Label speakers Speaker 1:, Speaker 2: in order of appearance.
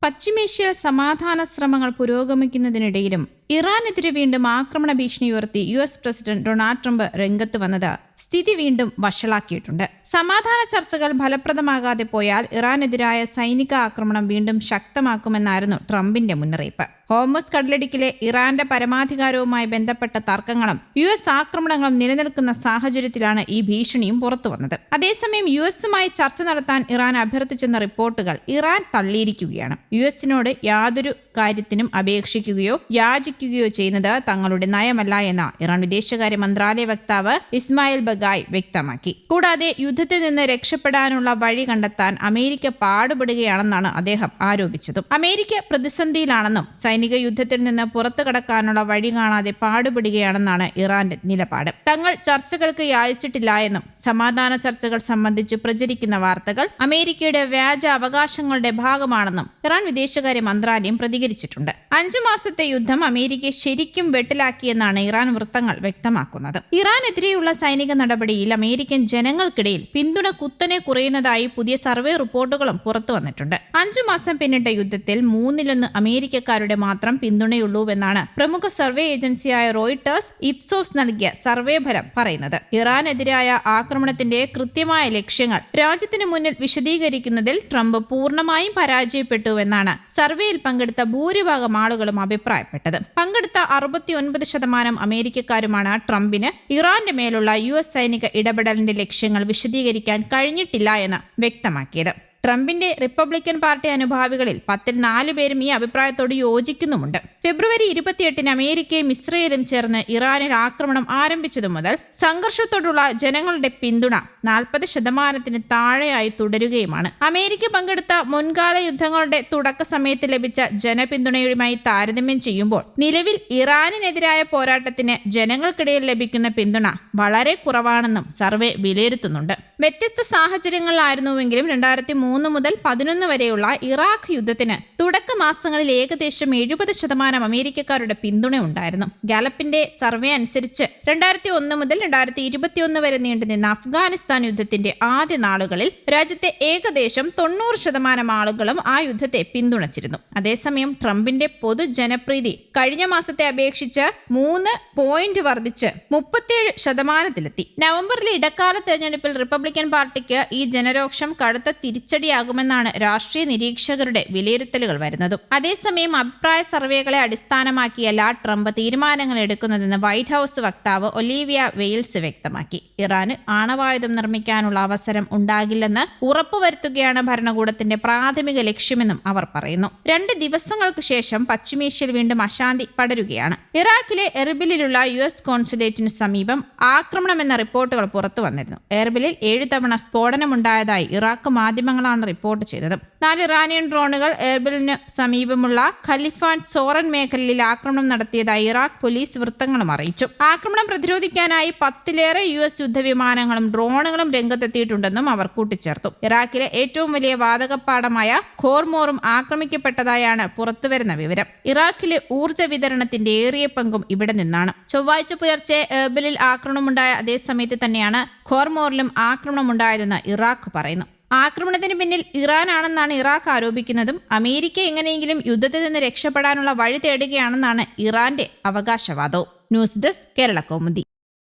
Speaker 1: പശ്ചിമേഷ്യയിൽ സമാധാന ശ്രമങ്ങൾ പുരോഗമിക്കുന്നതിനിടയിലും ഇറാനെതിരെ വീണ്ടും ആക്രമണ ഭീഷണി ഉയർത്തി US പ്രസിഡന്റ് ഡൊണാൾഡ് ട്രംപ് രംഗത്ത് വന്നത് സ്ഥിതി വീണ്ടും വഷളാക്കിയിട്ടുണ്ട്. സമാധാന ചർച്ചകൾ ഫലപ്രദമാകാതെ പോയാൽ ഇറാനെതിരായ സൈനിക ആക്രമണം വീണ്ടും ശക്തമാക്കുമെന്നായിരുന്നു ട്രംപിന്റെ മുന്നറിയിപ്പ്. ഹോർമുസ് കടലിടുക്കിലെ ഇറാന്റെ പരമാധികാരവുമായി ബന്ധപ്പെട്ട തർക്കങ്ങളും US ആക്രമണങ്ങളും നിലനിൽക്കുന്ന സാഹചര്യത്തിലാണ് ഈ ഭീഷണിയും പുറത്തുവന്നത്. അതേസമയം US-മായി ചർച്ച നടത്താൻ ഇറാൻ അഭ്യർത്ഥിച്ചെന്ന റിപ്പോർട്ടുകൾ ഇറാൻ തള്ളിയിരിക്കുകയാണ്. US-നോട് യാതൊരു കാര്യത്തിനും അപേക്ഷിക്കുകയോ യാചിക്കുകയോ ചെയ്യുന്നത് തങ്ങളുടെ നയമല്ല എന്ന ഇറാൻ വിദേശകാര്യ മന്ത്രാലയ വക്താവ് ഇസ്മായിൽ ബഗായ് വ്യക്തമാക്കി. കൂടാതെ യുദ്ധത്തിൽ നിന്ന് രക്ഷപ്പെടാനുള്ള വഴി കണ്ടെത്താൻ അമേരിക്ക പാടുപെടുകയാണെന്നാണ് അദ്ദേഹം ആരോപിച്ചതും. അമേരിക്ക പ്രതിസന്ധിയിലാണെന്നും സൈനിക യുദ്ധത്തിൽ നിന്ന് പുറത്തു കടക്കാനുള്ള വഴി കാണാതെ പാടുപെടുകയാണെന്നാണ് ഇറാന്റെ നിലപാട്. തങ്ങൾ ചർച്ചകൾക്ക് യാചിച്ചിട്ടില്ല എന്നും സമാധാന ചർച്ചകൾ സംബന്ധിച്ച് പ്രചരിക്കുന്ന വാർത്തകൾ അമേരിക്കയുടെ വ്യാജ അവകാശങ്ങളുടെ ഭാഗമാണെന്നും ഇറാൻ വിദേശകാര്യ മന്ത്രാലയം പ്രതികരിച്ചിട്ടുണ്ട്. 5 മാസത്തെ യുദ്ധം അമേരിക്കയെ ശരിക്കും വെട്ടിലാക്കിയെന്നാണ് ഇറാൻ വൃത്തങ്ങൾ വ്യക്തമാക്കുന്നത്. ഇറാനെതിരെയുള്ള സൈനിക നടപടിയിൽ അമേരിക്കൻ ജനങ്ങൾക്കിടയിൽ പിന്തുണ കുത്തനെ കുറയുന്നതായി പുതിയ സർവേ റിപ്പോർട്ടുകളും പുറത്തു വന്നിട്ടുണ്ട്. 5 മാസം പിന്നിട്ട യുദ്ധത്തിൽ 1/3 അമേരിക്കക്കാരുടെ മാത്രം പിന്തുണയുള്ളൂവെന്നാണ് പ്രമുഖ സർവേ ഏജൻസിയായ റോയിട്ടേഴ്സ് ഇപ്സോസ് നൽകിയ സർവേ ഫലം പറയുന്നത്. ഇറാനെതിരായ ആക്രമണത്തിന്റെ കൃത്യമായ ലക്ഷ്യങ്ങൾ രാജ്യത്തിന് മുന്നിൽ വിശദീകരിക്കുന്നതിൽ ട്രംപ് പൂർണ്ണമായും പരാജയപ്പെട്ടുവെന്നാണ് സർവേയിൽ പങ്കെടുത്ത ഭൂരിഭാഗം ആളുകളും അഭിപ്രായപ്പെട്ടത്. പങ്കെടുത്ത 69% അമേരിക്കക്കാരുമാണ് ട്രംപിന് ഇറാന്റെ മേലുള്ള US സൈനിക ഇടപെടലിന്റെ ലക്ഷ്യങ്ങൾ വിശദീകരിക്കാൻ കഴിഞ്ഞിട്ടില്ല എന്ന് വ്യക്തമാക്കിയത്. ട്രംപിന്റെ റിപ്പബ്ലിക്കൻ പാർട്ടി അനുഭാവികളിൽ 10ൽ 4 പേരും ഈ അഭിപ്രായത്തോട് യോജിക്കുന്നുമുണ്ട്. ഫെബ്രുവരി 28-ന് അമേരിക്കയും ഇസ്രയേലും ചേർന്ന് ഇറാനിൽ ആക്രമണം ആരംഭിച്ചതു മുതൽ സംഘർഷത്തോടുള്ള ജനങ്ങളുടെ പിന്തുണ 40% താഴെയായി തുടരുകയുമാണ്. അമേരിക്ക പങ്കെടുത്ത മുൻകാല യുദ്ധങ്ങളുടെ തുടക്ക സമയത്ത് ലഭിച്ച ജനപിന്തുണയുമായി താരതമ്യം ചെയ്യുമ്പോൾ നിലവിൽ ഇറാനിനെതിരായ പോരാട്ടത്തിന് ജനങ്ങൾക്കിടയിൽ ലഭിക്കുന്ന പിന്തുണ വളരെ കുറവാണെന്നും സർവേ വിലയിരുത്തുന്നുണ്ട്. വ്യത്യസ്ത സാഹചര്യങ്ങളിലായിരുന്നുവെങ്കിലും 2003 മുതൽ 2011 വരെയുള്ള ഇറാഖ് യുദ്ധത്തിന് തുടക്ക മാസങ്ങളിൽ ഏകദേശം 70% അമേരിക്കക്കാരുടെ പിന്തുണ ഉണ്ടായിരുന്നു. ഗാലപ്പിന്റെ സർവേ അനുസരിച്ച് 2001 മുതൽ 2021 വരെ നീണ്ടുനിന്ന അഫ്ഗാനിസ്ഥാൻ യുദ്ധത്തിന്റെ ആദ്യ നാളുകളിൽ രാജ്യത്തെ ഏകദേശം 90% ആളുകളും ആ യുദ്ധത്തെ പിന്തുണച്ചിരുന്നു. അതേസമയം ട്രംപിന്റെ പൊതുജനപ്രീതി കഴിഞ്ഞ മാസത്തെ അപേക്ഷിച്ച് 3 പോയിന്റ് വർദ്ധിച്ച് 37%-ലെത്തി. നവംബറിലെ ഇടക്കാല തെരഞ്ഞെടുപ്പിൽ റിപ്പബ്ലിക്കൻ പാർട്ടിക്ക് ഈ ജനരോക്ഷം കടുത്ത തിരിച്ചടിയാകുമെന്നാണ് രാഷ്ട്രീയ നിരീക്ഷകരുടെ വിലയിരുത്തലുകൾ വരുന്നതും. അതേസമയം അഭിപ്രായ സർവേകളെ അടിസ്ഥാനമാക്കിയല്ല ട്രംപ് തീരുമാനങ്ങൾ എടുക്കുന്നതെന്ന് വൈറ്റ് ഹൌസ് വക്താവ് ഒലീവിയ വെയിൽസ് വ്യക്തമാക്കി. ഇറാന് ആണവായുധം നിർമ്മിക്കാനുള്ള അവസരം ഉണ്ടാകില്ലെന്ന് ഉറപ്പുവരുത്തുകയാണ് ഭരണകൂടത്തിന്റെ പ്രാഥമിക ലക്ഷ്യമെന്നും അവർ പറയുന്നു. 2 ദിവസങ്ങൾക്ക് ശേഷം പശ്ചിമേഷ്യയിൽ വീണ്ടും അശാന്തി പടരുകയാണ്. ഇറാഖിലെ എർബിലിലുള്ള US കോൺസുലേറ്റിന് സമീപം ആക്രമണമെന്ന റിപ്പോർട്ടുകൾ പുറത്തു വന്നിരുന്നു. എർബിലിൽ 7 തവണ സ്ഫോടനമുണ്ടായതായി ഇറാഖ് മാധ്യമങ്ങളാണ് റിപ്പോർട്ട് ചെയ്തത്. 4 ഇറാനിയൻ ഡ്രോണുകൾ എർബിലിന് സമീപമുള്ള ഖലിഫാൻ സോറൻ മേഖലയിൽ ആക്രമണം നടത്തിയതായി ഇറാഖ് പോലീസ് വൃത്തങ്ങളും അറിയിച്ചു. ആക്രമണം പ്രതിരോധിക്കാനായി 10ലേറെ US യുദ്ധവിമാനങ്ങളും ഡ്രോണുകളും രംഗത്തെത്തിയിട്ടുണ്ടെന്നും അവർ കൂട്ടിച്ചേർത്തു. ഇറാഖിലെ ഏറ്റവും വലിയ വാതകപ്പാടമായ ഖോർമോറും ആക്രമിക്കപ്പെട്ടതായാണ് പുറത്തുവരുന്ന വിവരം. ഇറാഖിലെ ഊർജ്ജ വിതരണത്തിന്റെ ഏറിയ പങ്കും ഇവിടെ നിന്നാണ്. ചൊവ്വാഴ്ച പുലർച്ചെ എർബിലിൽ ആക്രമണമുണ്ടായ അതേ സമയത്ത് തന്നെയാണ് ഖോർമോറിലും ആക്രമണമുണ്ടായതെന്ന് ഇറാഖ് പറയുന്നു. ആക്രമണത്തിന് പിന്നിൽ ഇറാനാണെന്നാണ് ഇറാഖ് ആരോപിക്കുന്നതും അമേരിക്ക എങ്ങനെയെങ്കിലും യുദ്ധത്തിൽ നിന്ന് രക്ഷപ്പെടാനുള്ള വഴി തേടുകയാണെന്നാണ് ഇറാന്റെ അവകാശവാദവും. News desk Kerala Kaumudi.